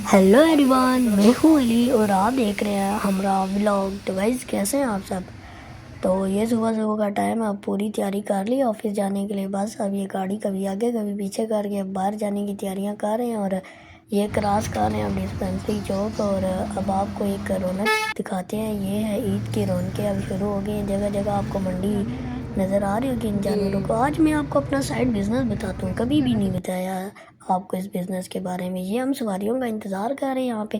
Hello everyone, मैं हूँ अली और आप देख रहे हैं हमारा व्लॉग। तो गाइस कैसे हैं आप सब। तो ये सुबह सुबह का टाइम है, अब पूरी तैयारी कर ली ऑफिस जाने के लिए। बस अब ये गाड़ी कभी आगे कभी पीछे करके अब बाहर जाने की तैयारियां कर रहे हैं और ये क्रॉस कर रहे हैं अब डिस्पेंसरी चौक। और अब आपको एक रौनक दिखाते हैं, ये है ईद की रौनकें अब शुरू हो गई हैं। जगह जगह आपको मंडी नज़र आ रही होगी इन जानवरों को। आज मैं आपको अपना साइड बिजनेस बताता हूँ, कभी भी नहीं बताया आपको इस बिज़नेस के बारे में। ये हम सवारियों का इंतज़ार कर रहे हैं, यहाँ पे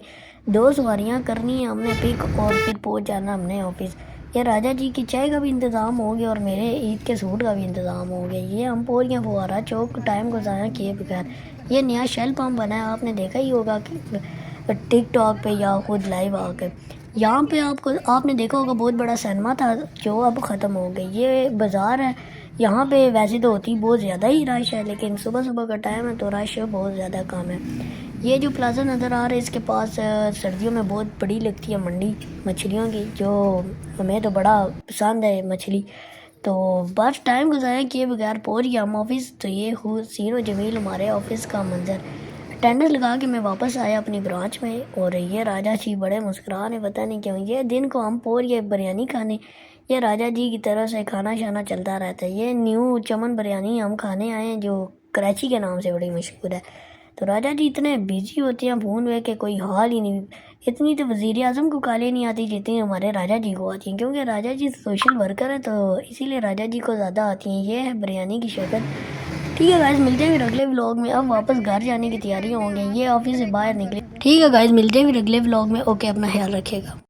2 सवारियाँ करनी है हमने पिक और फिर पहुँच जाना हमने ऑफिस। ये राजा जी की चाय का भी इंतज़ाम हो गया और मेरे ईद के सूट का भी इंतज़ाम हो गया। ये हम पूरियाँ फुहारा चौक टाइम को ज़ाया किए बगैर। ये नया शेल पम्प बना है, आपने देखा ही होगा कि टिकटॉक पे या खुद लाइव आकर। यहाँ पे आपने देखा होगा बहुत बड़ा सिनेमा था जो अब ख़त्म हो गया। ये बाज़ार है, यहाँ पे वैसे तो होती बहुत ज़्यादा ही रश है, लेकिन सुबह सुबह का टाइम है तो रश बहुत ज़्यादा कम है। ये जो प्लाजा नज़र आ रहा है इसके पास सर्दियों में बहुत बड़ी लगती है मंडी मछलियों की, जो हमें तो बड़ा पसंद है मछली। तो बस टाइम गुजारा किए बगैर पहुँच गया हम ऑफिस। तो ये सीनो जमील हमारे ऑफिस का मंजर। अटेंडेंस लगा के मैं वापस आया अपनी ब्रांच में और ये राजा जी बड़े मुस्कुरा रहे, पता नहीं क्यों। ये दिन को हम ये बिरयानी खाने, ये राजा जी की तरफ से खाना शाना चलता रहता है। ये न्यू चमन बिरयानी हम खाने आए हैं जो कराची के नाम से बड़ी मशहूर है। तो राजा जी इतने बिजी होते हैं फ़ोन में कि कोई हाल ही नहीं। इतनी तो वज़ीर आज़म को कालें नहीं आती जितनी हमारे राजा जी को आती हैं, क्योंकि राजा जी सोशल वर्कर हैं तो इसीलिए राजा जी को ज़्यादा आती हैं। ये है बिरयानी की शक्ल। ठीक है गाइस, मिलते हैं फिर अगले व्लॉग में। अब वापस घर जाने की तैयारी होंगे, ये ऑफिस से बाहर निकले। ठीक है गाइस, मिलते हैं फिर अगले व्लॉग में। ओके, अपना ख्याल रखिएगा।